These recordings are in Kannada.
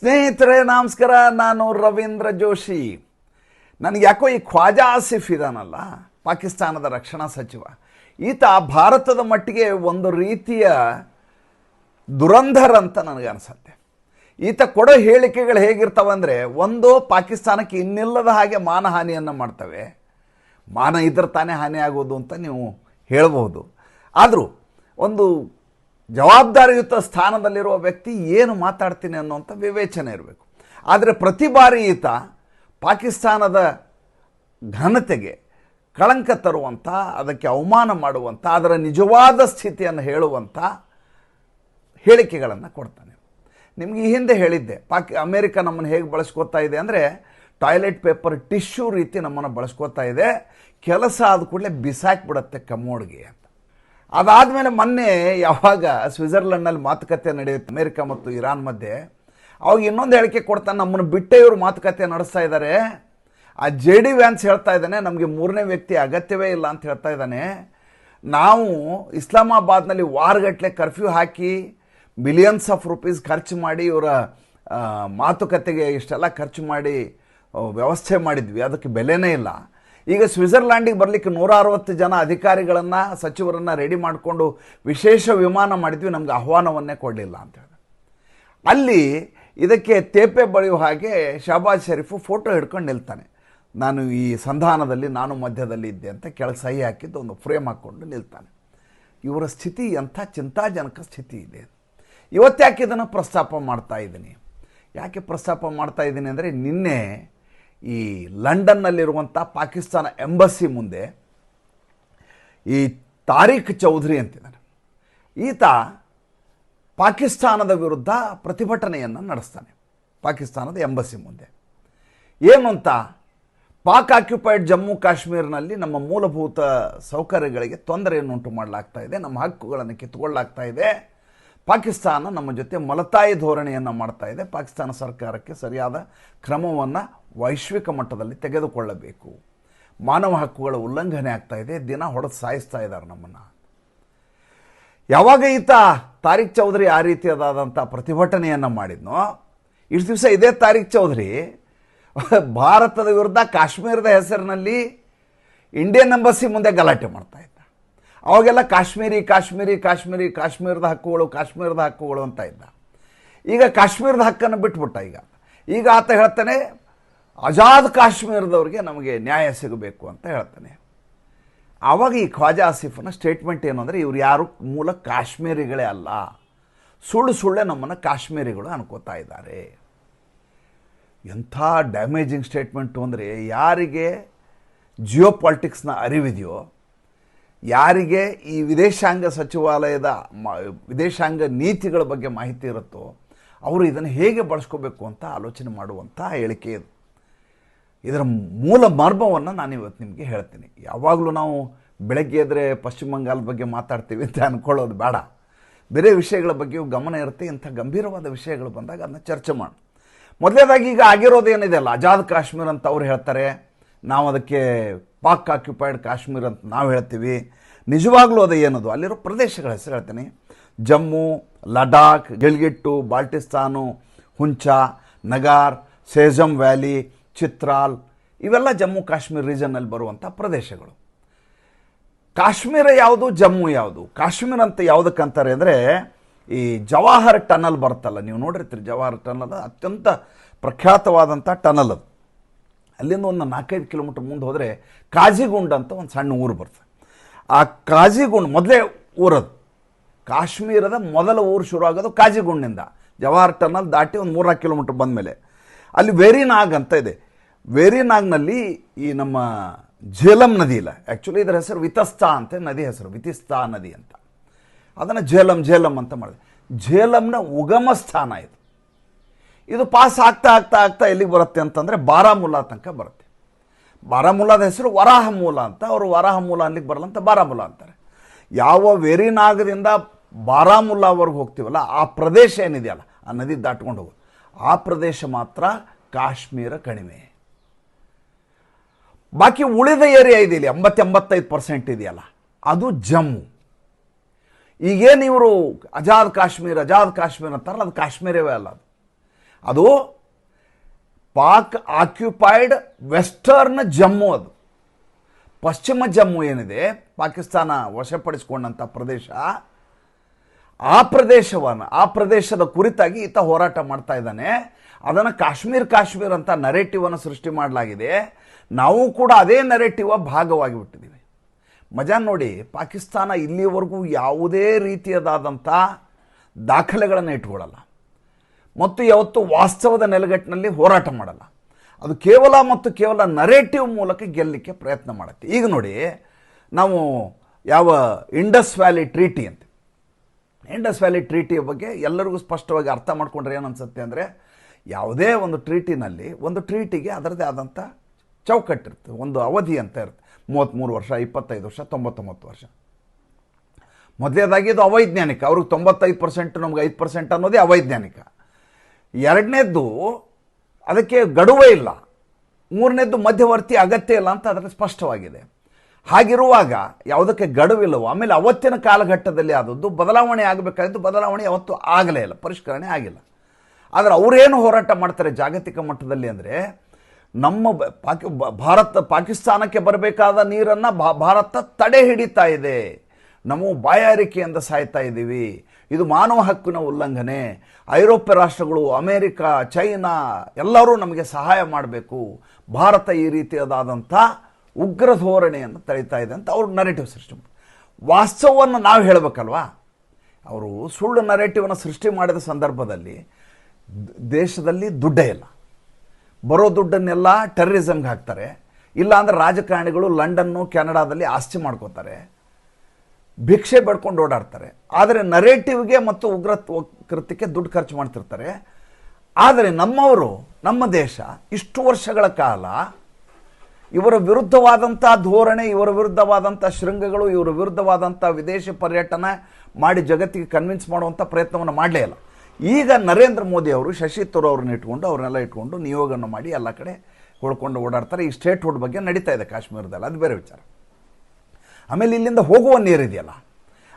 ಸ್ನೇಹಿತರೆ ನಮಸ್ಕಾರ. ನಾನು ರವೀಂದ್ರ ಜೋಶಿ. ನನಗೆ ಯಾಕೋ ಈ ಖ್ವಾಜಾ ಆಸಿಫ್ ಇದಾನಲ್ಲ, ಪಾಕಿಸ್ತಾನದ ರಕ್ಷಣಾ ಸಚಿವ, ಈತ ಭಾರತದ ಮಟ್ಟಿಗೆ ಒಂದು ರೀತಿಯ ದುರಂಧರ್ ಅಂತ ನನಗನ್ಸುತ್ತೆ. ಈತ ಕೊಡೋ ಹೇಳಿಕೆಗಳು ಹೇಗಿರ್ತಾವಂದರೆ, ಒಂದು ಪಾಕಿಸ್ತಾನಕ್ಕೆ ಇನ್ನಿಲ್ಲದ ಹಾಗೆ ಮಾನಹಾನಿಯನ್ನು ಮಾಡ್ತವೆ. ಮಾನ ಇದ್ರೆ ತಾನೇ ಹಾನಿ ಆಗೋದು ಅಂತ ನೀವು ಹೇಳ್ಬೋದು. ಆದರೂ ಒಂದು ಜವಾಬ್ದಾರಿಯುತ ಸ್ಥಾನದಲ್ಲಿರುವ ವ್ಯಕ್ತಿ ಏನು ಮಾತಾಡ್ತೀನಿ ಅನ್ನೋಂಥ ವಿವೇಚನೆ ಇರಬೇಕು. ಆದರೆ ಪ್ರತಿ ಬಾರಿ ಈತ ಪಾಕಿಸ್ತಾನದ ಘನತೆಗೆ ಕಳಂಕ ತರುವಂಥ, ಅದಕ್ಕೆ ಅವಮಾನ ಮಾಡುವಂಥ, ಅದರ ನಿಜವಾದ ಸ್ಥಿತಿಯನ್ನು ಹೇಳುವಂಥ ಹೇಳಿಕೆಗಳನ್ನು ಕೊಡ್ತಾನೆ. ನಿಮಗೆ ಈ ಹಿಂದೆ ಹೇಳಿದ್ದೆ, ಅಮೇರಿಕ ನಮ್ಮನ್ನು ಹೇಗೆ ಬಳಸ್ಕೋತಾ ಇದೆ ಅಂದರೆ, ಟಾಯ್ಲೆಟ್ ಪೇಪರ್ ಟಿಶ್ಯೂ ರೀತಿ ನಮ್ಮನ್ನು ಬಳಸ್ಕೋತಾ ಇದೆ. ಕೆಲಸ ಆದ ಕೂಡಲೇ ಬಿಸಾಕಿಬಿಡುತ್ತೆ ಕಮ್ಮೋಡ್ಗೆ ಅಂತ. ಅದಾದಮೇಲೆ ಮೊನ್ನೆ ಯಾವಾಗ ಸ್ವಿಟ್ಜರ್ಲೆಂಡ್ನಲ್ಲಿ ಮಾತುಕತೆ ನಡೆಯುತ್ತೆ ಅಮೇರಿಕ ಮತ್ತು ಇರಾನ್ ಮಧ್ಯೆ, ಅವಾಗ ಇನ್ನೊಂದು ಹೇಳಿಕೆ ಕೊಡ್ತಾನೆ, ನಮ್ಮನ್ನು ಬಿಟ್ಟೇ ಇವರು ಮಾತುಕತೆ ನಡೆಸ್ತಾ ಇದ್ದಾರೆ. ಆ JD ವ್ಯಾನ್ಸ್ ಹೇಳ್ತಾ ಇದ್ದಾನೆ, ನಮಗೆ ಮೂರನೇ ವ್ಯಕ್ತಿ ಅಗತ್ಯವೇ ಇಲ್ಲ ಅಂತ ಹೇಳ್ತಾ ಇದ್ದಾನೆ. ನಾವು ಇಸ್ಲಾಮಾಬಾದ್ನಲ್ಲಿ ವಾರಗಟ್ಟಲೆ ಕರ್ಫ್ಯೂ ಹಾಕಿ ಮಿಲಿಯನ್ಸ್ ಆಫ್ ರುಪೀಸ್ ಖರ್ಚು ಮಾಡಿ ಇವರ ಮಾತುಕತೆಗೆ ಇಷ್ಟೆಲ್ಲ ಖರ್ಚು ಮಾಡಿ ವ್ಯವಸ್ಥೆ ಮಾಡಿದ್ವಿ, ಅದಕ್ಕೆ ಬೆಲೆನೇ ಇಲ್ಲ. ಈಗ ಸ್ವಿಟ್ಜರ್ಲ್ಯಾಂಡಿಗೆ ಬರಲಿಕ್ಕೆ 160 ಜನ ಅಧಿಕಾರಿಗಳನ್ನು, ಸಚಿವರನ್ನು ರೆಡಿ ಮಾಡಿಕೊಂಡು ವಿಶೇಷ ವಿಮಾನ ಮಾಡಿದ್ವಿ, ನಮ್ಗೆ ಆಹ್ವಾನವನ್ನೇ ಕೊಡಲಿಲ್ಲ ಅಂತ ಹೇಳಿದೆ. ಅಲ್ಲಿ ಇದಕ್ಕೆ ತೇಪೆ ಬಳಿಯೋ ಹಾಗೆ ಶಹಬಾಜ್ ಶರೀಫು ಫೋಟೋ ಹಿಡ್ಕೊಂಡು ನಿಲ್ತಾನೆ. ನಾನು ಈ ಸಂಧಾನದಲ್ಲಿ ನಾನು ಮಧ್ಯದಲ್ಲಿ ಇದ್ದೆ ಅಂತ ಕೆಳಗೆ ಸಹಿ ಹಾಕಿದ್ದು ಒಂದು ಫ್ರೇಮ್ ಹಾಕ್ಕೊಂಡು ನಿಲ್ತಾನೆ. ಇವರ ಸ್ಥಿತಿ ಎಂಥ ಚಿಂತಾಜನಕ ಸ್ಥಿತಿ ಇದೆ. ಇವತ್ತ್ಯಾಕೆ ಇದನ್ನು ಪ್ರಸ್ತಾಪ ಮಾಡ್ತಾ ಇದ್ದೀನಿ? ಯಾಕೆ ಪ್ರಸ್ತಾಪ ಮಾಡ್ತಾ ಇದ್ದೀನಿ ಅಂದರೆ, ನಿನ್ನೆ ಈ ಲಂಡನ್ನಲ್ಲಿರುವಂಥ ಪಾಕಿಸ್ತಾನ ಎಂಬಸಿ ಮುಂದೆ ಈ ತಾರಿಕ್ ಚೌಧರಿ ಅಂತಿದ್ದಾನೆ, ಈತ ಪಾಕಿಸ್ತಾನದ ವಿರುದ್ಧ ಪ್ರತಿಭಟನೆಯನ್ನು ನಡೆಸ್ತಾನೆ ಪಾಕಿಸ್ತಾನದ ಎಂಬಸಿ ಮುಂದೆ. ಏನು ಅಂತ, ಪಾಕ್ ಆಕ್ಯುಪೈಡ್ ಜಮ್ಮು ಕಾಶ್ಮೀರ್ನಲ್ಲಿ ನಮ್ಮ ಮೂಲಭೂತ ಸೌಕರ್ಯಗಳಿಗೆ ತೊಂದರೆಯನ್ನುಂಟು ಮಾಡಲಾಗ್ತಾ ಇದೆ, ನಮ್ಮ ಹಕ್ಕುಗಳನ್ನು ಕಿತ್ತುಕೊಳ್ಳಲಾಗ್ತಾ ಇದೆ, ಪಾಕಿಸ್ತಾನ ನಮ್ಮ ಜೊತೆ ಮಲತಾಯಿ ಧೋರಣೆಯನ್ನು ಮಾಡ್ತಾ ಇದೆ, ಪಾಕಿಸ್ತಾನ ಸರ್ಕಾರಕ್ಕೆ ಸರಿಯಾದ ಕ್ರಮವನ್ನು ವೈಶ್ವಿಕ ಮಟ್ಟದಲ್ಲಿ ತೆಗೆದುಕೊಳ್ಳಬೇಕು, ಮಾನವ ಹಕ್ಕುಗಳ ಉಲ್ಲಂಘನೆ ಆಗ್ತಾ ಇದೆ, ದಿನ ಹೊಡೆದು ಸಾಯಿಸ್ತಾ ಇದ್ದಾರೆ ನಮ್ಮನ್ನು. ಯಾವಾಗ ಈತ ತಾರಿಕ್ ಚೌಧರಿ ಆ ರೀತಿಯಾದಂಥ ಪ್ರತಿಭಟನೆಯನ್ನು ಮಾಡಿದ್ನೋ, ಇಷ್ಟು ದಿವಸ ಇದೇ ತಾರಿಕ್ ಚೌಧರಿ ಭಾರತದ ವಿರುದ್ಧ ಕಾಶ್ಮೀರದ ಹೆಸರಿನಲ್ಲಿ ಇಂಡಿಯನ್ ಎಂಬಸಿ ಮುಂದೆ ಗಲಾಟೆ ಮಾಡ್ತಾ ಇದ್ದ. ಅವಾಗೆಲ್ಲ ಕಾಶ್ಮೀರಿ ಕಾಶ್ಮೀರಿ ಕಾಶ್ಮೀರಿ ಕಾಶ್ಮೀರದ ಹಕ್ಕುಗಳು ಅಂತ ಇದ್ದ. ಈಗ ಕಾಶ್ಮೀರದ ಹಕ್ಕನ್ನು ಬಿಟ್ಬಿಟ್ಟ. ಈಗ ಆತ ಹೇಳ್ತಾನೆ, ಆಜಾದ್ ಕಾಶ್ಮೀರದವ್ರಿಗೆ ನಮಗೆ ನ್ಯಾಯ ಸಿಗಬೇಕು ಅಂತ ಹೇಳ್ತಾನೆ. ಆವಾಗ ಈ ಖ್ವಾಜಾ ಆಸಿಫನ ಸ್ಟೇಟ್ಮೆಂಟ್ ಏನು ಅಂದರೆ, ಇವ್ರು ಯಾರು ಮೂಲ ಕಾಶ್ಮೀರಿಗಳೇ ಅಲ್ಲ, ಸುಳ್ಳೆ ನಮ್ಮನ್ನು ಕಾಶ್ಮೀರಿಗಳು ಅನ್ಕೋತಾ ಇದ್ದಾರೆ. ಎಂಥ ಡ್ಯಾಮೇಜಿಂಗ್ ಸ್ಟೇಟ್ಮೆಂಟು ಅಂದರೆ, ಯಾರಿಗೆ ಜಿಯೋ ಪಾಲಿಟಿಕ್ಸ್ನ ಅರಿವಿದೆಯೋ, ಯಾರಿಗೆ ಈ ವಿದೇಶಾಂಗ ಸಚಿವಾಲಯದ ವಿದೇಶಾಂಗ ನೀತಿಗಳ ಬಗ್ಗೆ ಮಾಹಿತಿ ಇರುತ್ತೋ, ಅವರು ಇದನ್ನು ಹೇಗೆ ಬಳಸ್ಕೋಬೇಕು ಅಂತ ಆಲೋಚನೆ ಮಾಡುವಂಥ ಹೇಳಿಕೆ ಇದು. ಇದರ ಮೂಲ ಮರ್ಮವನ್ನು ನಾನು ಇವತ್ತು ನಿಮಗೆ ಹೇಳ್ತೀನಿ. ಯಾವಾಗಲೂ ನಾವು ಬೆಳಗ್ಗೆ ಎದ್ದರೆ ಪಶ್ಚಿಮ ಬಂಗಾಳದ ಬಗ್ಗೆ ಮಾತಾಡ್ತೀವಿ ಅಂತ ಅಂದ್ಕೊಳ್ಳೋದು ಬೇಡ. ಬೇರೆ ವಿಷಯಗಳ ಬಗ್ಗೆಯೂ ಗಮನ ಇರುತ್ತೆ. ಇಂಥ ಗಂಭೀರವಾದ ವಿಷಯಗಳು ಬಂದಾಗ ಅದನ್ನ ಚರ್ಚೆ ಮಾಡಿ. ಮೊದಲನೇದಾಗಿ ಈಗ ಆಗಿರೋದೇನಿದೆ ಅಲ್ಲ, ಆಜಾದ್ ಕಾಶ್ಮೀರ್ ಅಂತ ಅವ್ರು ಹೇಳ್ತಾರೆ, ನಾವು ಅದಕ್ಕೆ ಪಾಕ್ ಆಕ್ಯುಪೈಡ್ ಕಾಶ್ಮೀರ್ ಅಂತ ನಾವು ಹೇಳ್ತೀವಿ. ನಿಜವಾಗ್ಲೂ ಅದು ಏನದು, ಅಲ್ಲಿರೋ ಪ್ರದೇಶಗಳ ಹೆಸರು ಹೇಳ್ತೀನಿ. ಜಮ್ಮು, ಲಡಾಖ್, ಗಿಲ್ಗಿಟ್ಟು, ಬಾಲ್ಟಿಸ್ತಾನು, ಹುಂಚಾ, ನಗಾರ್, ಸೇಜಮ್ ವ್ಯಾಲಿ, ಚಿತ್ರಾಲ್, ಇವೆಲ್ಲ ಜಮ್ಮು ಕಾಶ್ಮೀರ್ ರೀಜನ್ನಲ್ಲಿ ಬರುವಂಥ ಪ್ರದೇಶಗಳು. ಕಾಶ್ಮೀರ ಯಾವುದು, ಜಮ್ಮು ಯಾವುದು? ಕಾಶ್ಮೀರ ಅಂತ ಯಾವುದಕ್ಕಂತಾರೆ ಅಂದರೆ, ಈ ಜವಾಹರ್ ಟನಲ್ ಬರುತ್ತಲ್ಲ, ನೀವು ನೋಡಿರ್ತೀರಿ ಜವಾಹರ್ ಟನಲ್, ಅತ್ಯಂತ ಪ್ರಖ್ಯಾತವಾದಂಥ ಟನಲ್ ಅದು. ಅಲ್ಲಿಂದ ಒಂದು 4-5 ಕಿಲೋಮೀಟರ್ ಮುಂದೆ ಹೋದರೆ ಕಾಜಿಗುಂಡ್ ಅಂತ ಒಂದು ಸಣ್ಣ ಊರು ಬರ್ತದೆ. ಆ ಕಾಜಿಗುಂಡ್ ಮೊದಲೇ ಊರದು. ಕಾಶ್ಮೀರದ ಮೊದಲ ಊರು ಶುರು ಆಗೋದು ಕಾಜಿಗುಂಡ್ನಿಂದ. ಜವಾಹರ್ ಟನಲ್ ದಾಟಿ ಒಂದು 3-4 ಕಿಲೋಮೀಟರ್ ಬಂದ ಮೇಲೆ ಅಲ್ಲಿ ವೇರಿನಾಗ್ ಅಂತ ಇದೆ. ವೇರಿನಾಗ್ನಲ್ಲಿ ಈ ನಮ್ಮ ಝೇಲಂ ನದಿ ಇಲ್ಲ, ಆ್ಯಕ್ಚುಲಿ ಇದರ ಹೆಸರು ವಿತಸ್ತಾ ಅಂತ ನದಿ ಹೆಸರು, ವಿತಿಸ್ತಾ ನದಿ ಅಂತ. ಅದನ್ನು ಝೇಲಂ ಅಂತ ಮಾಡಿದೆ. ಝೇಲಂನ ಉಗಮ ಸ್ಥಾನ ಇದು. ಇದು ಪಾಸ್ ಆಗ್ತಾ ಎಲ್ಲಿಗೆ ಬರುತ್ತೆ ಅಂತಂದರೆ ಬಾರಾಮುಲ್ಲಾ ತನಕ ಬರುತ್ತೆ. ಬಾರಾಮುಲ್ಲಾದ ಹೆಸರು ವರಾಹ ಮೂಲ ಅಂತ, ಅವರು ವರಾಹ ಮೂಲ ಅಲ್ಲಿಗೆ ಬರಲ್ಲ ಅಂತ ಬಾರಾಮುಲ್ಲಾ ಅಂತಾರೆ. ಯಾವ ವೇರಿನಾಗದಿಂದ ಬಾರಾಮುಲ್ಲಾವರೆಗೆ ಹೋಗ್ತೀವಲ್ಲ, ಆ ಪ್ರದೇಶ ಏನಿದೆಯಲ್ಲ, ಆ ನದಿ ದಾಟ್ಕೊಂಡು ಹೋಗೋದು, ಆ ಪ್ರದೇಶ ಮಾತ್ರ ಕಾಶ್ಮೀರ ಕಣಿವೆ. ಬಾಕಿ ಉಳಿದ ಏರಿಯಾ ಇದೆಯಲ್ಲ, 80-85% ಇದೆಯಲ್ಲ, ಅದು ಜಮ್ಮು. ಈಗೇನು ಇವರು ಆಜಾದ್ ಕಾಶ್ಮೀರ್ ಅಂತಾರಲ್ಲ, ಅದು ಕಾಶ್ಮೀರವೇ ಅಲ್ಲ. ಅದು ಅದು ಪಾಕ್ ಆಕ್ಯುಪೈಡ್ ವೆಸ್ಟರ್ನ್ ಜಮ್ಮು, ಅದು ಪಶ್ಚಿಮ ಜಮ್ಮು ಏನಿದೆ ಪಾಕಿಸ್ತಾನ ವಶಪಡಿಸಿಕೊಂಡಂಥ ಪ್ರದೇಶ, ಆ ಪ್ರದೇಶದ ಕುರಿತಾಗಿ ಈತ ಹೋರಾಟ ಮಾಡ್ತಾ ಇದ್ದಾನೆ. ಅದನ್ನು ಕಾಶ್ಮೀರ್ ಅಂತ ನರೇಟಿವನ್ನು ಸೃಷ್ಟಿ ಮಾಡಲಾಗಿದೆ. ನಾವು ಕೂಡ ಅದೇ ನರೇಟಿವ್ ಭಾಗವಾಗಿ ಬಿಟ್ಟಿದ್ದೀವಿ. ಮಜಾ ನೋಡಿ, ಪಾಕಿಸ್ತಾನ ಇಲ್ಲಿವರೆಗೂ ಯಾವುದೇ ರೀತಿಯದಾದಂಥ ದಾಖಲೆಗಳನ್ನು ಇಟ್ಕೊಳ್ಳಲ್ಲ ಮತ್ತು ಯಾವತ್ತು ವಾಸ್ತವದ ನೆಲೆಗಟ್ಟಿನಲ್ಲಿ ಹೋರಾಟ ಮಾಡಲ್ಲ. ಅದು ಕೇವಲ ನರೇಟಿವ್ ಮೂಲಕ ಗೆಲ್ಲಲಿಕ್ಕೆ ಪ್ರಯತ್ನ ಮಾಡುತ್ತೆ. ಈಗ ನೋಡಿ, ನಾವು ಯಾವ ಇಂಡಸ್ ವ್ಯಾಲಿ ಟ್ರೀಟಿ ಅಂತ, ಇಂಡಸ್ ವ್ಯಾಲಿ ಟ್ರೀಟಿಯ ಬಗ್ಗೆ ಎಲ್ಲರಿಗೂ ಸ್ಪಷ್ಟವಾಗಿ ಅರ್ಥ ಮಾಡ್ಕೊಂಡ್ರೆ ಏನು ಅನ್ಸುತ್ತೆ ಅಂದರೆ, ಯಾವುದೇ ಒಂದು ಟ್ರೀಟಿನಲ್ಲಿ ಒಂದು ಟ್ರೀಟಿಗೆ ಅದರದೇ ಆದಂಥ ಚೌಕಟ್ಟಿರುತ್ತೆ, ಒಂದು ಅವಧಿ ಅಂತ ಇರುತ್ತೆ. 33 ವರ್ಷ, 25 ವರ್ಷ, 99 ವರ್ಷ. ಮೊದಲನೇದಾಗಿ ಇದು ಅವೈಜ್ಞಾನಿಕ, ಅವ್ರಿಗೆ 95%, ನಮ್ಗೆ 5% ಅನ್ನೋದೇ ಅವೈಜ್ಞಾನಿಕ. ಎರಡನೇದ್ದು ಅದಕ್ಕೆ ಗಡುವೇ ಇಲ್ಲ. ಮೂರನೇದ್ದು ಮಧ್ಯವರ್ತಿ ಅಗತ್ಯ ಇಲ್ಲ ಅಂತ ಅದರಲ್ಲಿ ಸ್ಪಷ್ಟವಾಗಿದೆ. ಹಾಗಿರುವಾಗ ಯಾವುದಕ್ಕೆ ಗಡುವಿಲ್ಲವೋ, ಆಮೇಲೆ ಅವತ್ತಿನ ಕಾಲಘಟ್ಟದಲ್ಲಿ ಆದದ್ದು ಬದಲಾವಣೆ ಆಗಬೇಕಾಗಿದ್ದು ಬದಲಾವಣೆ ಯಾವತ್ತೂ ಆಗಲೇ ಇಲ್ಲ, ಪರಿಷ್ಕರಣೆ ಆಗಿಲ್ಲ. ಆದರೆ ಅವರೇನು ಹೋರಾಟ ಮಾಡ್ತಾರೆ ಜಾಗತಿಕ ಮಟ್ಟದಲ್ಲಿ ಅಂದರೆ, ನಮ್ಮ ಪಾಕಿಸ್ತಾನಕ್ಕೆ ಬರಬೇಕಾದ ನೀರನ್ನು ಭಾರತ ತಡೆ ಹಿಡಿತಾ ಇದೆ, ನಾವು ಬಾಯಾರಿಕೆಯಿಂದ ಸಾಯ್ತಾ ಇದ್ದೀವಿ, ಇದು ಮಾನವ ಹಕ್ಕಿನ ಉಲ್ಲಂಘನೆ, ಐರೋಪ್ಯ ರಾಷ್ಟ್ರಗಳು, ಅಮೇರಿಕ, ಚೈನಾ ಎಲ್ಲರೂ ನಮಗೆ ಸಹಾಯ ಮಾಡಬೇಕು, ಭಾರತ ಈ ರೀತಿಯಾದಂಥ ಉಗ್ರ ಧೋರಣೆಯನ್ನು ತಳೀತಾ ಇದೆ ಅಂತ ಅವ್ರ ನರೇಟಿವ್ ಸೃಷ್ಟಿ ಮಾಡಿ. ವಾಸ್ತವವನ್ನು ನಾವು ಹೇಳಬೇಕಲ್ವಾ? ಅವರು ಸುಳ್ಳು ನರೇಟಿವನ್ನು ಸೃಷ್ಟಿ ಮಾಡಿದ ಸಂದರ್ಭದಲ್ಲಿ ದೇಶದಲ್ಲಿ ದುಡ್ಡೇ ಇಲ್ಲ, ಬರೋ ದುಡ್ಡನ್ನೆಲ್ಲ ಟೆರರಿಸಮ್ಗೆ ಹಾಕ್ತಾರೆ, ಇಲ್ಲ ಅಂದರೆ ರಾಜಕಾರಣಿಗಳು ಲಂಡನ್ನು ಕೆನಡಾದಲ್ಲಿ ಆಸ್ತಿ ಮಾಡ್ಕೋತಾರೆ, ಭಿಕ್ಷೆ ಬೇಡ್ಕೊಂಡು ಓಡಾಡ್ತಾರೆ. ಆದರೆ ನರೇಟಿವ್ಗೆ ಮತ್ತು ಉಗ್ರ ಕೃತ್ಯಕ್ಕೆ ದುಡ್ಡು ಖರ್ಚು ಮಾಡ್ತಿರ್ತಾರೆ. ಆದರೆ ನಮ್ಮವರು, ನಮ್ಮ ದೇಶ ಇಷ್ಟು ವರ್ಷಗಳ ಕಾಲ ಇವರ ವಿರುದ್ಧವಾದಂಥ ಧೋರಣೆ, ಇವರ ವಿರುದ್ಧವಾದಂಥ ಶೃಂಗಗಳು, ಇವರ ವಿರುದ್ಧವಾದಂಥ ವಿದೇಶಿ ಪರ್ಯಟನ ಮಾಡಿ ಜಗತ್ತಿಗೆ ಕನ್ವಿನ್ಸ್ ಮಾಡುವಂಥ ಪ್ರಯತ್ನವನ್ನು ಮಾಡಲೇ ಇಲ್ಲ. ಈಗ ನರೇಂದ್ರ ಮೋದಿ ಅವರು ಶಶಿ ತರೂರ್ ಅವ್ರನ್ನ ಇಟ್ಕೊಂಡು, ಅವ್ರನ್ನೆಲ್ಲ ಇಟ್ಕೊಂಡು ನಿಯೋಗವನ್ನು ಮಾಡಿ ಎಲ್ಲ ಕಡೆ ಹೊಳ್ಕೊಂಡು ಓಡಾಡ್ತಾರೆ. ಈ ಸ್ಟೇಟ್ಹುಡ್ ಬಗ್ಗೆ ನಡೀತಾ ಇದೆ ಕಾಶ್ಮೀರದಲ್ಲಿ, ಅದು ಬೇರೆ ವಿಚಾರ. ಆಮೇಲೆ ಇಲ್ಲಿಂದ ಹೋಗುವ ನೀರಿದೆಯಲ್ಲ,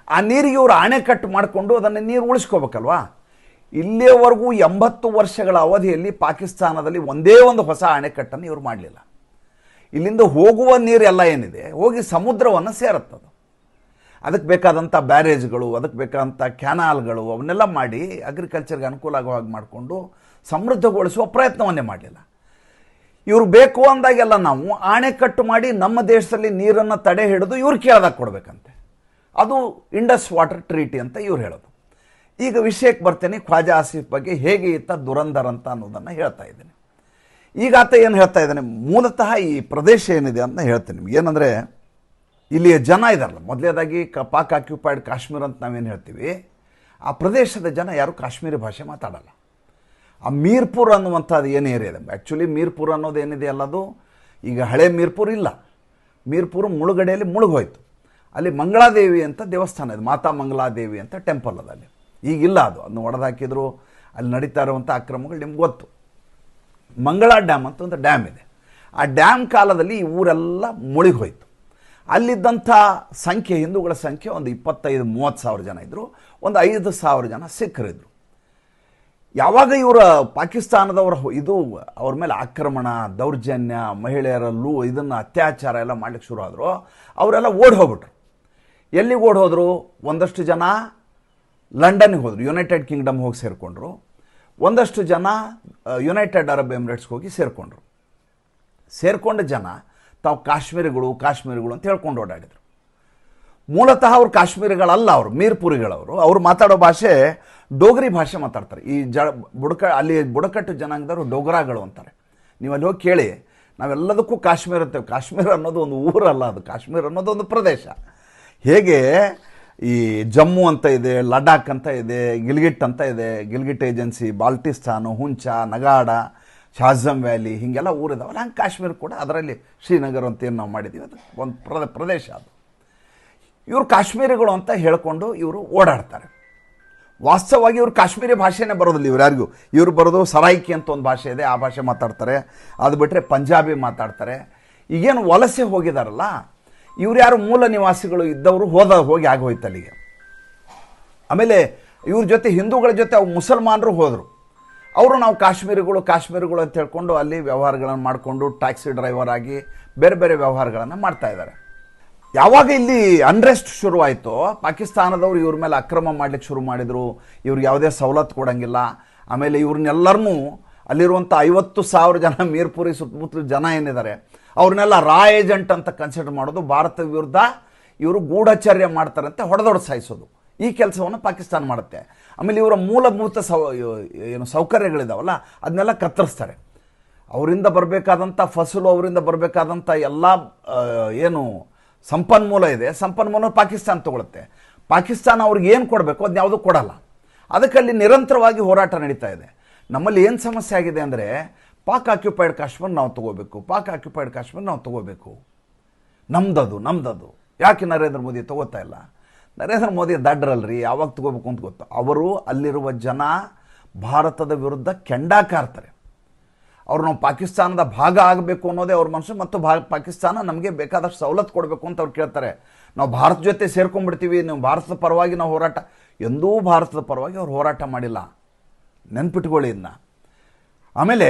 ಆ ನೀರಿಗೆ ಇವರು ಅಣೆಕಟ್ಟು ಮಾಡಿಕೊಂಡು ಅದನ್ನು ನೀರು ಉಳಿಸ್ಕೋಬೇಕಲ್ವಾ? ಇಲ್ಲಿಯವರೆಗೂ 80 ವರ್ಷಗಳ ಅವಧಿಯಲ್ಲಿ ಪಾಕಿಸ್ತಾನದಲ್ಲಿ ಒಂದೇ ಒಂದು ಹೊಸ ಅಣೆಕಟ್ಟನ್ನು ಇವರು ಮಾಡಲಿಲ್ಲ. ಇಲ್ಲಿಂದ ಹೋಗುವ ನೀರೆಲ್ಲ ಏನಿದೆ ಹೋಗಿ ಸಮುದ್ರವನ್ನು ಸೇರುತ್ತದು. ಅದಕ್ಕೆ ಬೇಕಾದಂಥ ಬ್ಯಾರೇಜ್ಗಳು, ಅದಕ್ಕೆ ಬೇಕಾದಂಥ ಕ್ಯಾನಾಲ್ಗಳು ಅವನ್ನೆಲ್ಲ ಮಾಡಿ ಅಗ್ರಿಕಲ್ಚರ್ಗೆ ಅನುಕೂಲ ಆಗೋ ಹಾಗೆ ಮಾಡಿಕೊಂಡು ಸಮೃದ್ಧಗೊಳಿಸುವ ಪ್ರಯತ್ನವನ್ನೇ ಮಾಡಲಿಲ್ಲ. ಇವರು ಬೇಕು ಅಂದಾಗೆಲ್ಲ ನಾವು ಅಣೆಕಟ್ಟು ಮಾಡಿ ನಮ್ಮ ದೇಶದಲ್ಲಿ ನೀರನ್ನು ತಡೆ ಹಿಡಿದು ಇವ್ರು ಕೇಳ್ದಾಗ ಕೊಡಬೇಕಂತೆ. ಅದು ಇಂಡಸ್ ವಾಟರ್ ಟ್ರೀಟಿ ಅಂತ ಇವ್ರು ಹೇಳೋದು. ಈಗ ವಿಷಯಕ್ಕೆ ಬರ್ತೇನೆ, ಖ್ವಾಜಾ ಆಸಿಫ್ ಬಗ್ಗೆ ಹೇಗೆ ಈತ ದುರಂಧರ ಅಂತ ಅನ್ನೋದನ್ನು ಹೇಳ್ತಾ ಇದ್ದೇನೆ. ಈಗ ಆತ ಏನು ಹೇಳ್ತಾ ಇದ್ದಾನೆ, ಮೂಲತಃ ಈ ಪ್ರದೇಶ ಏನಿದೆ ಅಂತ ಹೇಳ್ತೇನೆ ನಿಮ್ಗೆ. ಏನಂದರೆ, ಇಲ್ಲಿಯ ಜನ ಇದಾರಲ್ಲ, ಮೊದಲೇದಾಗಿ ಪಾಕ್ ಆಕ್ಯುಪೈಡ್ ಕಾಶ್ಮೀರ ಅಂತ ನಾವೇನು ಹೇಳ್ತೀವಿ, ಆ ಪ್ರದೇಶದ ಜನ ಯಾರು ಕಾಶ್ಮೀರಿ ಭಾಷೆ ಮಾತಾಡಲ್ಲ. ಆ ಮೀರ್ಪುರ್ ಅನ್ನುವಂಥದ್ದು ಏನು ಏರಿಯಾ ಇದೆ, ಆ್ಯಕ್ಚುಲಿ ಮೀರ್ಪುರ್ ಅನ್ನೋದು ಏನಿದೆ ಅಲ್ಲ, ಅದು ಈಗ ಹಳೆ ಮೀರ್ಪುರ್ ಇಲ್ಲ, ಮೀರ್ಪುರ್ ಮುಳುಗಡೆಯಲ್ಲಿ ಮುಳುಗೋಯ್ತು. ಅಲ್ಲಿ ಮಂಗಳಾದೇವಿ ಅಂತ ದೇವಸ್ಥಾನ ಇದೆ, ಮಾತಾ ಮಂಗಳಾದೇವಿ ಅಂತ ಟೆಂಪಲ್ ಅದ ಅಲ್ಲಿ. ಈಗಿಲ್ಲ, ಅದನ್ನು ಒಡೆದಾಕಿದ್ರು. ಅಲ್ಲಿ ನಡೀತಾ ಇರುವಂಥ ಅಕ್ರಮಗಳು ನಿಮ್ಗೆ ಗೊತ್ತು. ಮಂಗಳಾ ಡ್ಯಾಮ್ ಅಂತ ಒಂದು ಡ್ಯಾಮ್ ಇದೆ. ಆ ಡ್ಯಾಮ್ ಕಾಲದಲ್ಲಿ ಈ ಊರೆಲ್ಲ ಮುಳುಗೋಯ್ತು. ಅಲ್ಲಿದ್ದಂಥ ಸಂಖ್ಯೆ, ಹಿಂದೂಗಳ ಸಂಖ್ಯೆ ಒಂದು 25-30 ಸಾವಿರ ಜನ ಇದ್ದರು. ಒಂದು 5,000 ಜನ ಸಿಖ್ಖರಿದ್ದರು. ಯಾವಾಗ ಇವರ ಪಾಕಿಸ್ತಾನದವರ ಇದು ಅವ್ರ ಮೇಲೆ ಆಕ್ರಮಣ, ದೌರ್ಜನ್ಯ, ಮಹಿಳೆಯರಲ್ಲೂ ಇದನ್ನು ಅತ್ಯಾಚಾರ ಎಲ್ಲ ಮಾಡಲಿಕ್ಕೆ ಶುರು ಆದರು, ಅವರೆಲ್ಲ ಓಡಿ ಹೋಗ್ಬಿಟ್ರು. ಎಲ್ಲಿಗೆ ಓಡಿ ಹೋದರು? ಒಂದಷ್ಟು ಜನ ಲಂಡನ್ಗೆ ಹೋದರು, ಯುನೈಟೆಡ್ ಕಿಂಗ್ಡಮ್ ಹೋಗಿ ಸೇರಿಕೊಂಡ್ರು. ಒಂದಷ್ಟು ಜನ ಯುನೈಟೆಡ್ ಅರಬ್ ಎಮಿರೇಟ್ಸ್ಗೆ ಹೋಗಿ ಸೇರಿಕೊಂಡ್ರು. ಸೇರಿಕೊಂಡ ಜನ ತಾವು ಕಾಶ್ಮೀರಿಗಳು ಅಂತ ಹೇಳ್ಕೊಂಡು ಓಡಾಡಿದರು. ಮೂಲತಃ ಅವರು ಕಾಶ್ಮೀರಿಗಳಲ್ಲ, ಅವರು ಮೀರ್ಪುರಿಗಳವರು. ಅವರು ಮಾತಾಡೋ ಭಾಷೆ ಡೋಗ್ರಿ ಭಾಷೆ ಮಾತಾಡ್ತಾರೆ. ಈ ಅಲ್ಲಿ ಬುಡಕಟ್ಟು ಜನಾಂಗದವರು ಡೋಗ್ರಾಗಳು ಅಂತಾರೆ. ನೀವು ಅಲ್ಲಿ ಹೋಗಿ ಕೇಳಿ, ನಾವೆಲ್ಲದಕ್ಕೂ ಕಾಶ್ಮೀರ ಅಂತೇವೆ. ಕಾಶ್ಮೀರ ಅನ್ನೋದು ಒಂದು ಊರಲ್ಲ, ಅದು ಕಾಶ್ಮೀರ ಅನ್ನೋದು ಒಂದು ಪ್ರದೇಶ. ಹೇಗೆ ಈ ಜಮ್ಮು ಅಂತ ಇದೆ, ಲಡಾಖ್ ಅಂತ ಇದೆ, ಗಿಲ್ಗಿಟ್ ಅಂತ ಇದೆ, ಗಿಲ್ಗಿಟ್ ಏಜೆನ್ಸಿ, ಬಾಲ್ಟಿಸ್ತಾನು, ಹುಂಚ, ನಗಾಡ, ಶಾಜಮ್ ವ್ಯಾಲಿ, ಹೀಗೆಲ್ಲ ಊರಿದಾವಲ್ಲ, ಹಂಗೆ ಕಾಶ್ಮೀರ ಕೂಡ ಅದರಲ್ಲಿ ಶ್ರೀನಗರ್ ಅಂತ ಏನು ನಾವು ಮಾಡಿದ್ದೀವಿ, ಅದು ಒಂದು ಪ್ರದೇಶ. ಅದು ಇವರು ಕಾಶ್ಮೀರಿಗಳು ಅಂತ ಹೇಳ್ಕೊಂಡು ಇವರು ಓಡಾಡ್ತಾರೆ. ವಾಸ್ತವವಾಗಿ ಇವರು ಕಾಶ್ಮೀರಿ ಭಾಷೆನೇ ಬರೋದಿಲ್ಲ ಇವ್ರು ಯಾರಿಗೂ. ಇವರು ಬರೋದು ಸರಾಯ್ಕಿ ಅಂತ ಒಂದು ಭಾಷೆ ಇದೆ, ಆ ಭಾಷೆ ಮಾತಾಡ್ತಾರೆ. ಅದು ಬಿಟ್ಟರೆ ಪಂಜಾಬಿ ಮಾತಾಡ್ತಾರೆ. ಈಗೇನು ವಲಸೆ ಹೋಗಿದಾರಲ್ಲ, ಇವ್ರು ಯಾರು ಮೂಲ ನಿವಾಸಿಗಳು ಇದ್ದವರು ಹೋಗಿ ಆಗೋಯ್ತು ಅಲ್ಲಿಗೆ. ಆಮೇಲೆ ಇವ್ರ ಜೊತೆ ಹಿಂದೂಗಳ ಜೊತೆ ಅವು ಮುಸಲ್ಮಾನರು ಹೋದರು. ಅವರು ನಾವು ಕಾಶ್ಮೀರಿಗಳು ಅಂತ ಹೇಳ್ಕೊಂಡು ಅಲ್ಲಿ ವ್ಯವಹಾರಗಳನ್ನು ಮಾಡಿಕೊಂಡು ಟ್ಯಾಕ್ಸಿ ಡ್ರೈವರ್ ಆಗಿ ಬೇರೆ ಬೇರೆ ವ್ಯವಹಾರಗಳನ್ನು ಮಾಡ್ತಾ ಇದ್ದಾರೆ. ಯಾವಾಗ ಇಲ್ಲಿ ಅನ್ರೆಸ್ಟ್ ಶುರುವಾಯಿತು, ಪಾಕಿಸ್ತಾನದವರು ಇವ್ರ ಮೇಲೆ ಅಕ್ರಮ ಮಾಡ್ಲಿಕ್ಕೆ ಶುರು ಮಾಡಿದರು, ಇವ್ರಿಗೆ ಯಾವುದೇ ಸವಲತ್ತು ಕೊಡೋಂಗಿಲ್ಲ. ಆಮೇಲೆ ಇವ್ರನ್ನೆಲ್ಲರನ್ನೂ ಅಲ್ಲಿರುವಂಥ 50,000 ಜನ ಮೀರ್ಪುರಿ ಸುತ್ತಮುತ್ತಲ ಜನ ಏನಿದ್ದಾರೆ ಅವ್ರನ್ನೆಲ್ಲ ರಾ ಏಜೆಂಟ್ ಅಂತ ಕನ್ಸಿಡರ್ ಮಾಡೋದು, ಭಾರತ ವಿರುದ್ಧ ಇವರು ಗೂಢಚರ್ಯ ಮಾಡ್ತಾರಂತೆ ಹೊಡೆದೊಡೆ ಸಾಯಿಸೋದು. ಈ ಕೆಲಸವನ್ನು ಪಾಕಿಸ್ತಾನ ಮಾಡುತ್ತೆ. ಆಮೇಲೆ ಇವರ ಮೂಲಭೂತ ಸೌಕರ್ಯಗಳಿದಾವಲ್ಲ ಅದನ್ನೆಲ್ಲ ಕತ್ತರಿಸ್ತಾರೆ. ಅವರಿಂದ ಬರಬೇಕಾದಂಥ ಫಸಲು, ಅವರಿಂದ ಬರಬೇಕಾದಂಥ ಎಲ್ಲ ಏನು ಸಂಪನ್ಮೂಲ ಇದೆ, ಸಂಪನ್ಮೂಲ ಪಾಕಿಸ್ತಾನ ತಗೊಳುತ್ತೆ. ಪಾಕಿಸ್ತಾನ ಅವ್ರಿಗೆ ಏನು ಕೊಡಬೇಕು ಅದನ್ನ ಯಾವುದೂ ಕೊಡಲ್ಲ. ಅದಕ್ಕಲ್ಲಿ ನಿರಂತರವಾಗಿ ಹೋರಾಟ ನಡೀತಾ ಇದೆ. ನಮ್ಮಲ್ಲಿ ಏನು ಸಮಸ್ಯೆ ಆಗಿದೆ ಅಂದರೆ ಪಾಕ್ ಆಕ್ಯುಪೈಡ್ ಕಾಶ್ಮೀರ ನಾವು ತಗೋಬೇಕು, ನಮ್ದದು. ಯಾಕೆ ನರೇಂದ್ರ ಮೋದಿ ತಗೋತಾ ಇಲ್ಲ? ನರೇಂದ್ರ ಮೋದಿ ದಡ್ರಲ್ರಿ, ಯಾವಾಗ ತಗೋಬೇಕು ಅಂತ ಗೊತ್ತು. ಅವರು ಅಲ್ಲಿರುವ ಜನ ಭಾರತದ ವಿರುದ್ಧ ಕೆಂಡಾಕಾರ್ತಾರೆ. ಅವ್ರು ನಾವು ಪಾಕಿಸ್ತಾನದ ಭಾಗ ಆಗಬೇಕು ಅನ್ನೋದೇ ಅವ್ರ ಮನಸ್ಸು. ಮತ್ತು ಪಾಕಿಸ್ತಾನ ನಮಗೆ ಬೇಕಾದಷ್ಟು ಸವಲತ್ತು ಕೊಡಬೇಕು ಅಂತ ಅವ್ರು ಕೇಳ್ತಾರೆ. ನಾವು ಭಾರತ ಜೊತೆ ಸೇರ್ಕೊಂಡ್ಬಿಡ್ತೀವಿ, ನೀವು ಭಾರತದ ಪರವಾಗಿ ನಾವು ಹೋರಾಟ. ಎಂದೂ ಭಾರತದ ಪರವಾಗಿ ಅವ್ರು ಹೋರಾಟ ಮಾಡಿಲ್ಲ, ನೆನ್ಪಿಟ್ಕೊಳ್ಳಿ ಇದನ್ನ. ಆಮೇಲೆ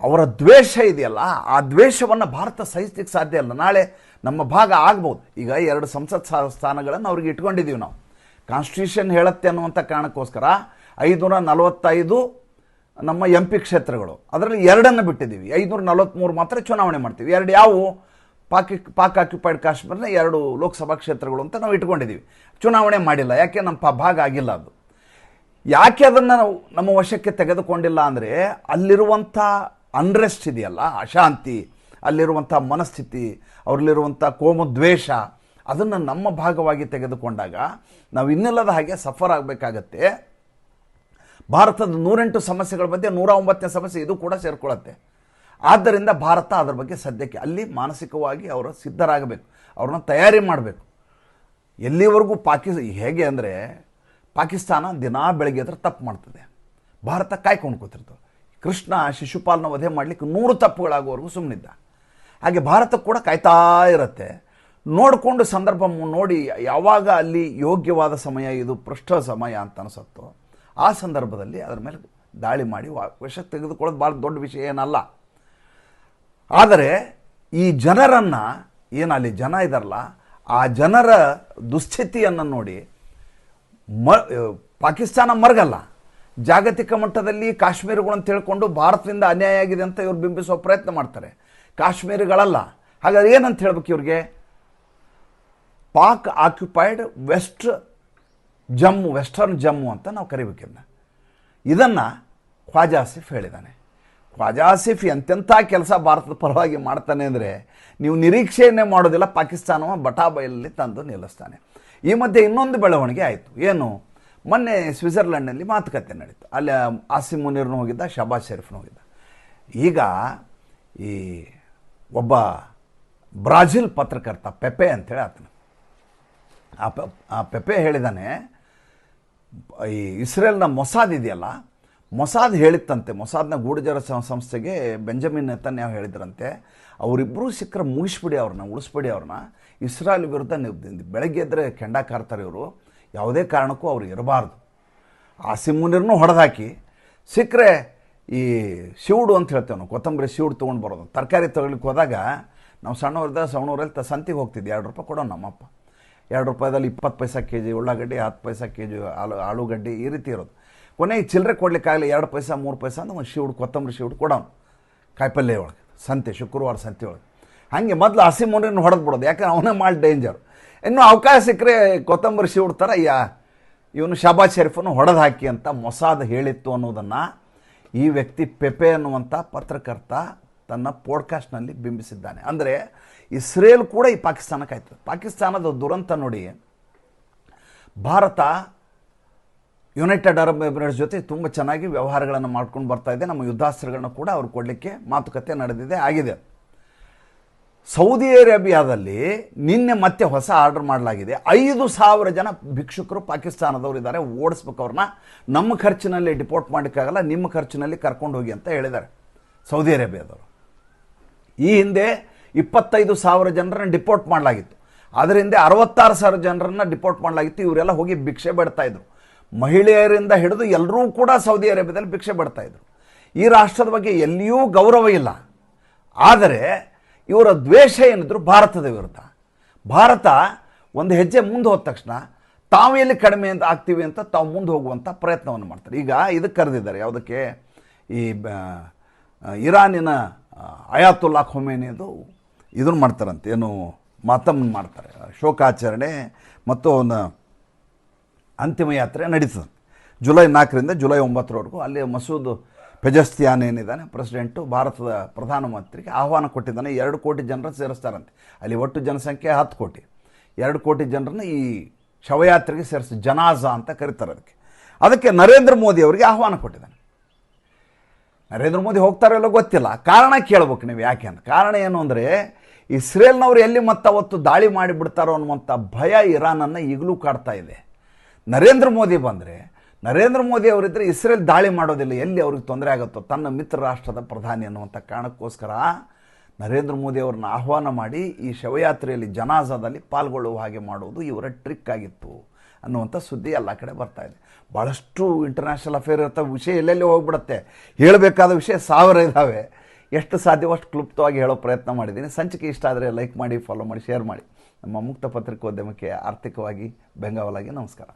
ಅವರ ದ್ವೇಷ ಇದೆಯಲ್ಲ, ಆ ದ್ವೇಷವನ್ನು ಭಾರತ ಸಹಿಸ್ಲಿಕ್ಕೆ ಸಾಧ್ಯ ಇಲ್ಲ. ನಾಳೆ ನಮ್ಮ ಭಾಗ ಆಗ್ಬೋದು. ಈಗ 2 ಸಂಸತ್ ಸ್ಥಾನಗಳನ್ನು ಅವ್ರಿಗೆ ಇಟ್ಕೊಂಡಿದ್ದೀವಿ ನಾವು. ಕಾನ್ಸ್ಟಿಟ್ಯೂಷನ್ ಹೇಳುತ್ತೆ ಅನ್ನುವಂಥ ಕಾರಣಕ್ಕೋಸ್ಕರ 545 ನಮ್ಮ MP ಕ್ಷೇತ್ರಗಳು, ಅದರಲ್ಲಿ 2 ಬಿಟ್ಟಿದ್ದೀವಿ. 543 ಮಾತ್ರ ಚುನಾವಣೆ ಮಾಡ್ತೀವಿ. 2 ಯಾವುವು? ಪಾಕ್ ಆಕ್ಯುಪೈಡ್ ಕಾಶ್ಮೀರ್ನ 2 ಲೋಕಸಭಾ ಕ್ಷೇತ್ರಗಳು ಅಂತ ನಾವು ಇಟ್ಕೊಂಡಿದ್ದೀವಿ. ಚುನಾವಣೆ ಮಾಡಿಲ್ಲ, ಯಾಕೆ ನಮ್ಮ ಭಾಗ ಆಗಿಲ್ಲ. ಅದು ಯಾಕೆ ಅದನ್ನು ನಾವು ನಮ್ಮ ವಶಕ್ಕೆ ತೆಗೆದುಕೊಂಡಿಲ್ಲ ಅಂದರೆ ಅಲ್ಲಿರುವಂಥ ಅನ್ರೆಸ್ಟ್ ಇದೆಯಲ್ಲ, ಅಶಾಂತಿ, ಅಲ್ಲಿರುವಂಥ ಮನಸ್ಥಿತಿ, ಅವರಲ್ಲಿರುವಂಥ ಕೋಮು ದ್ವೇಷ, ಅದನ್ನು ನಮ್ಮ ಭಾಗವಾಗಿ ತೆಗೆದುಕೊಂಡಾಗ ನಾವು ಇನ್ನಿಲ್ಲದ ಹಾಗೆ ಸಫರ್ ಆಗಬೇಕಾಗತ್ತೆ. ಭಾರತದ 108 ಸಮಸ್ಯೆಗಳ ಮಧ್ಯೆ 109ನೇ ಸಮಸ್ಯೆ ಇದು ಕೂಡ ಸೇರ್ಕೊಳ್ಳುತ್ತೆ. ಆದ್ದರಿಂದ ಭಾರತ ಅದರ ಬಗ್ಗೆ ಸದ್ಯಕ್ಕೆ ಅಲ್ಲಿ ಮಾನಸಿಕವಾಗಿ ಅವರು ಸಿದ್ಧರಾಗಬೇಕು, ಅವ್ರನ್ನ ತಯಾರಿ ಮಾಡಬೇಕು. ಎಲ್ಲಿವರೆಗೂ ಹೇಗೆ ಅಂದರೆ ಪಾಕಿಸ್ತಾನ ದಿನಾ ಬೆಳಗ್ಗೆ ಹತ್ರ ತಪ್ಪು ಮಾಡ್ತದೆ, ಭಾರತ ಕಾಯ್ಕೊಂಡು ಕೂತಿರ್ತದೆ. ಕೃಷ್ಣ ಶಿಶುಪಾಲನ ವಧೆ ಮಾಡಲಿಕ್ಕೆ 100 ತಪ್ಪುಗಳಾಗುವವರೆಗೂ ಸುಮ್ಮನಿದ್ದ. ಹಾಗೆ ಭಾರತ ಕೂಡ ಕಾಯ್ತಾ ಇರುತ್ತೆ. ನೋಡಿಕೊಂಡು ಸಂದರ್ಭ ನೋಡಿ ಯಾವಾಗ ಅಲ್ಲಿ ಯೋಗ್ಯವಾದ ಸಮಯ, ಇದು ಪೃಷ್ಠ ಸಮಯ ಅಂತ ಅನಿಸುತ್ತೋ ಆ ಸಂದರ್ಭದಲ್ಲಿ ಅದರ ಮೇಲೆ ದಾಳಿ ಮಾಡಿ ವಶಕ್ಕೆ ತೆಗೆದುಕೊಳ್ಳೋದು ಭಾಳ ದೊಡ್ಡ ವಿಷಯ ಏನಲ್ಲ. ಆದರೆ ಈ ಜನರನ್ನು ಏನಲ್ಲಿ ಜನ ಇದಾರಲ್ಲ, ಆ ಜನರ ದುಸ್ಥಿತಿಯನ್ನು ನೋಡಿ ಪಾಕಿಸ್ತಾನ ಮರಗಲ್ಲ. ಜಾಗತಿಕ ಮಟ್ಟದಲ್ಲಿ ಕಾಶ್ಮೀರಿಗಳು ಅಂತ ಹೇಳ್ಕೊಂಡು ಭಾರತದಿಂದ ಅನ್ಯಾಯ ಆಗಿದೆ ಅಂತ ಇವ್ರು ಬಿಂಬಿಸುವ ಪ್ರಯತ್ನ ಮಾಡ್ತಾರೆ. ಕಾಶ್ಮೀರಿಗಳಲ್ಲ. ಹಾಗಾದ್ರೆ ಏನಂತ ಹೇಳ್ಬೇಕು ಇವ್ರಿಗೆ? ಪಾಕ್ ಆಕ್ಯುಪೈಡ್ ವೆಸ್ಟರ್ನ್ ಜಮ್ಮು ಅಂತ ನಾವು ಕರಿಬೇಕಿನ್ನ. ಇದನ್ನು ಖ್ವಾಜಾ ಆಸಿಫ್ ಹೇಳಿದ್ದಾನೆ. ಖ್ವಾಜಾ ಆಸಿಫ್ ಎಂತೆಂಥ ಕೆಲಸ ಭಾರತದ ಪರವಾಗಿ ಮಾಡ್ತಾನೆ ಅಂದರೆ ನೀವು ನಿರೀಕ್ಷೆಯನ್ನೇ ಮಾಡೋದಿಲ್ಲ. ಪಾಕಿಸ್ತಾನವ ಬಟಾಬೈಲಲ್ಲಿ ತಂದು ನಿಲ್ಲಿಸ್ತಾನೆ. ಈ ಮಧ್ಯೆ ಇನ್ನೊಂದು ಬೆಳವಣಿಗೆ ಆಯಿತು. ಏನು? ಮೊನ್ನೆ ಸ್ವಿಟ್ಜರ್ಲೆಂಡ್ನಲ್ಲಿ ಮಾತುಕತೆ ನಡೀತು. ಅಲ್ಲಿ ಆಸಿಮ್ ಮುನೀರ್ನು ಹೋಗಿದ್ದ, ಶಹಬಾಜ್ ಶರೀಫ್ನು ಹೋಗಿದ್ದ. ಈಗ ಈ ಒಬ್ಬ ಬ್ರಾಜಿಲ್ ಪತ್ರಕರ್ತ ಪೆಪೆ ಅಂಥೇಳಿ ಆತನು, ಆ ಪೆಪೆ ಹೇಳಿದಾನೆ, ಈ ಇಸ್ರೇಲ್ನ ಮೊಸಾದ್ ಇದೆಯಲ್ಲ, ಮೊಸಾದ್ ಹೇಳಿತ್ತಂತೆ, ಮೊಸಾದ್ನ ಗೂಢಚರ ಸಂಸ್ಥೆಗೆ ಬೆಂಜಮಿನ್ ನೆತನ್ಯಾಹು ಹೇಳಿದ್ರಂತೆ, ಅವರಿಬ್ಬರೂ ಸಿಕ್ಕರೆ ಮುಗಿಸ್ಬಿಡಿ, ಉಳಿಸ್ಬಿಡಿ ಅವ್ರನ್ನ. ಇಸ್ರಾಯೇಲ್ ವಿರುದ್ಧ ಬೆಳಗ್ಗೆ ಎದ್ದರೆ ಕೆಂಡಾಕಾರ್ತಾರೆ ಇವರು, ಯಾವುದೇ ಕಾರಣಕ್ಕೂ ಅವ್ರು ಇರಬಾರ್ದು. ಆಸಿಮ್ ಮುನೀರ್ನು ಹೊಡೆದಾಕಿ ಸಿಕ್ಕರೆ ಈ ಶಿವುಡು ಅಂತ ಹೇಳ್ತೇವೆ ನಾವು, ಕೊತ್ತಂಬರಿ ಶಿವುಡು ತೊಗೊಂಡು ಬರೋದು. ತರಕಾರಿ ತೊಗೊಳ್ಲಿಕ್ಕೆ ಹೋದಾಗ ನಾವು ಸಣ್ಣವರಲ್ಲಿ ಸಂತಿಗೆ ಹೋಗ್ತಿದ್ದೆ, 2 ರೂಪಾಯಿ ಕೊಡೋಣ ನಮ್ಮಪ್ಪ. 2 ರೂಪಾಯಿದಲ್ಲಿ 20 ಪೈಸಾ KG ಉಳ್ಳಾಗಡ್ಡಿ, 10 ಪೈಸಾ KG ಆಲೂಗಡ್ಡೆ, ಈ ರೀತಿ ಇರೋದು. ಕೊನೆಗೆ ಚಿಲ್ಲರೆ ಕೊಡ್ಲಿಕ್ಕಾಗಲಿ 2 ಪೈಸಾ 3 ಪೈಸಾ ಅಂತ ಒಂದು ಶಿವುಡು, ಕೊತ್ತಂಬರಿ ಶಿವುಡು ಕೊಡೋನು ಕಾಯಿಪಲ್ಯ ಒಳಗೆ, ಶುಕ್ರವಾರ ಸಂತೆ ಒಳಗೆ. ಹಾಗೆ ಮೊದಲು ಆಸಿಮ್ ಮುನೀರ್ನ ಹೊಡೆದು ಬಿಡೋದು, ಯಾಕಂದ್ರೆ ಅವನೇ ಮಾಡಿ ಡೇಂಜರ್. ಇನ್ನು ಅವಕಾಶ ಸಿಕ್ಕರೆ ಕೊತ್ತಂಬರಿ ಶಿವುಡು ಥರ ಇವನು ಶಹಬಾಜ್ ಶರೀಫನ್ನು ಹೊಡೆದು ಹಾಕಿ ಅಂತ ಮೊಸಾದ್ ಹೇಳಿತ್ತು ಅನ್ನೋದನ್ನು ಈ ವ್ಯಕ್ತಿ ಪೆಪೆ ಅನ್ನುವಂಥ ಪತ್ರಕರ್ತ ತನ್ನ ಪಾಡ್ಕಾಸ್ಟ್ನಲ್ಲಿ ಬಿಂಬಿಸಿದ್ದಾನೆ. ಅಂದರೆ ಇಸ್ರೇಲ್ ಕೂಡ ಈ ಪಾಕಿಸ್ತಾನಕ್ಕೆ ಆಯ್ತದೆ. ಪಾಕಿಸ್ತಾನದ ದುರಂತ ನೋಡಿ, ಭಾರತ ಯುನೈಟೆಡ್ ಅರಬ್ ಎಮಿರೇಟ್ಸ್ ಜೊತೆ ತುಂಬ ಚೆನ್ನಾಗಿ ವ್ಯವಹಾರಗಳನ್ನು ಮಾಡ್ಕೊಂಡು ಬರ್ತಾ ಇದೆ. ನಮ್ಮ ಯುದ್ಧಾಸ್ತ್ರಗಳನ್ನ ಕೂಡ ಅವ್ರು ಕೊಡಲಿಕ್ಕೆ ಮಾತುಕತೆ ನಡೆದಿದೆ, ಆಗಿದೆ. ಸೌದಿ ಅರೇಬಿಯಾದಲ್ಲಿ ನಿನ್ನೆ ಮತ್ತೆ ಹೊಸ ಆರ್ಡರ್ ಮಾಡಲಾಗಿದೆ. 5,000 ಜನ ಭಿಕ್ಷುಕರು ಪಾಕಿಸ್ತಾನದವರು ಇದ್ದಾರೆ, ಓಡಿಸ್ಬೇಕು ಅವ್ರನ್ನ. ನಮ್ಮ ಖರ್ಚಿನಲ್ಲಿ ಡಿಪೋರ್ಟ್ ಮಾಡೋಕ್ಕಾಗಲ್ಲ, ನಿಮ್ಮ ಖರ್ಚಿನಲ್ಲಿ ಕರ್ಕೊಂಡು ಹೋಗಿ ಅಂತ ಹೇಳಿದ್ದಾರೆ ಸೌದಿ ಅರೇಬಿಯಾದವರು. ಈ ಹಿಂದೆ 25,000 ಜನರನ್ನು ಡಿಪೋರ್ಟ್ ಮಾಡಲಾಗಿತ್ತು. ಅದರ ಹಿಂದೆ 66,000 ಜನರನ್ನು ಡಿಪೋರ್ಟ್ ಮಾಡಲಾಗಿತ್ತು. ಇವರೆಲ್ಲ ಹೋಗಿ ಭಿಕ್ಷೆ ಬೇಡ್ತಾ ಇದ್ರು. ಮಹಿಳೆಯರಿಂದ ಹಿಡಿದು ಎಲ್ಲರೂ ಕೂಡ ಸೌದಿ ಅರೇಬಿಯಾದಲ್ಲಿ ಭಿಕ್ಷೆ ಬಿಡ್ತಾ ಇದ್ರು. ಈ ರಾಷ್ಟ್ರದ ಬಗ್ಗೆ ಎಲ್ಲಿಯೂ ಗೌರವ ಇಲ್ಲ. ಆದರೆ ಇವರ ದ್ವೇಷ ಏನಿದ್ರು ಭಾರತದ ವಿರುದ್ಧ. ಭಾರತ ಒಂದು ಹೆಜ್ಜೆ ಮುಂದೆ ಹೋದ ತಕ್ಷಣ ತಾವು ಎಲ್ಲಿ ಕಡಿಮೆ ಅಂತ ಆಗ್ತೀವಿ ಅಂತ ತಾವು ಮುಂದೆ ಹೋಗುವಂಥ ಪ್ರಯತ್ನವನ್ನು ಮಾಡ್ತಾರೆ. ಈಗ ಇದಕ್ಕೆ ಕರೆದಿದ್ದಾರೆ, ಯಾವುದಕ್ಕೆ, ಈ ಇರಾನಿನ ಅಯಾತುಲ್ಲಾ ಖೊಮೇನಿದು ಇದನ್ನು ಮಾಡ್ತಾರಂತೆ, ಏನು ಮಾತಮ್ ಮಾಡ್ತಾರೆ, ಶೋಕಾಚರಣೆ ಮತ್ತು ಅವನ ಅಂತಿಮ ಯಾತ್ರೆ ನಡೀತದೆ ಜುಲೈ 4ರಿಂದ ಜುಲೈ 9ರವರೆಗೂ. ಅಲ್ಲಿ ಮಸೂದ್ ಪೆಜಸ್ತಿಯಾನ್ ಏನಿದ್ದಾನೆ ಪ್ರೆಸಿಡೆಂಟು, ಭಾರತದ ಪ್ರಧಾನಮಂತ್ರಿಗೆ ಆಹ್ವಾನ ಕೊಟ್ಟಿದ್ದಾನೆ. 2 ಕೋಟಿ ಜನರ ಸೇರಿಸ್ತಾರಂತೆ. ಅಲ್ಲಿ ಒಟ್ಟು ಜನಸಂಖ್ಯೆ 10 ಕೋಟಿ. 2 ಕೋಟಿ ಜನರನ್ನ ಈ ಶವಯಾತ್ರೆಗೆ ಸೇರಿಸಿ ಜನಾಜಾ ಅಂತ ಕರೀತಾರೆ. ಅದಕ್ಕೆ ನರೇಂದ್ರ ಮೋದಿ ಅವರಿಗೆ ಆಹ್ವಾನ ಕೊಟ್ಟಿದ್ದಾನೆ. ನರೇಂದ್ರ ಮೋದಿ ಹೋಗ್ತಾರೋ ಇಲ್ಲೋ ಗೊತ್ತಿಲ್ಲ. ಕಾರಣ ಕೇಳ್ಬೇಕು ನೀವು, ಯಾಕೆ ಅಂತ. ಕಾರಣ ಏನು ಅಂದರೆ, ಇಸ್ರೇಲ್ನವ್ರು ಎಲ್ಲಿ ಅವತ್ತು ದಾಳಿ ಮಾಡಿಬಿಡ್ತಾರೋ ಅನ್ನುವಂಥ ಭಯ ಇರಾನನ್ನು ಈಗಲೂ ಕಾಡ್ತಾ ಇದೆ. ನರೇಂದ್ರ ಮೋದಿ ಬಂದರೆ, ನರೇಂದ್ರ ಮೋದಿ ಅವರಿದ್ದರೆ ಇಸ್ರೇಲ್ ದಾಳಿ ಮಾಡೋದಿಲ್ಲ, ಎಲ್ಲಿ ಅವ್ರಿಗೆ ತೊಂದರೆ ಆಗುತ್ತೋ, ತನ್ನ ಮಿತ್ರ ರಾಷ್ಟ್ರದ ಪ್ರಧಾನಿ ಅನ್ನುವಂಥ ಕಾರಣಕ್ಕೋಸ್ಕರ ನರೇಂದ್ರ ಮೋದಿ ಅವ್ರನ್ನ ಆಹ್ವಾನ ಮಾಡಿ ಈ ಶವಯಾತ್ರೆಯಲ್ಲಿ ಜನಾಜಾದಲ್ಲಿ ಪಾಲ್ಗೊಳ್ಳುವ ಹಾಗೆ ಮಾಡುವುದು ಇವರ ಟ್ರಿಕ್ ಆಗಿತ್ತು ಅನ್ನುವಂಥ ಸುದ್ದಿ ಎಲ್ಲ ಕಡೆ ಬರ್ತಾ ಇದೆ. ಭಾಳಷ್ಟು ಇಂಟರ್ನ್ಯಾಷನಲ್ ಅಫೇರ್ ಇರ್ತವೆ, ವಿಷಯ ಎಲ್ಲೆಲ್ಲಿ ಹೋಗ್ಬಿಡುತ್ತೆ. ಹೇಳಬೇಕಾದ ವಿಷಯ 1000 ಇದ್ದಾವೆ. ಎಷ್ಟು ಸಾಧ್ಯವೋ ಅಷ್ಟು ಕ್ಲುಪ್ತವಾಗಿ ಹೇಳೋ ಪ್ರಯತ್ನ ಮಾಡಿದ್ದೀನಿ. ಸಂಚಿಕೆ ಇಷ್ಟ ಆದರೆ ಲೈಕ್ ಮಾಡಿ, ಫಾಲೋ ಮಾಡಿ, ಶೇರ್ ಮಾಡಿ. ನಮ್ಮ ಮುಕ್ತ ಪತ್ರಿಕೋದ್ಯಮಕ್ಕೆ ಆರ್ಥಿಕವಾಗಿ ಬೆಂಗಾವಲಾಗಿ ನಮಸ್ಕಾರ.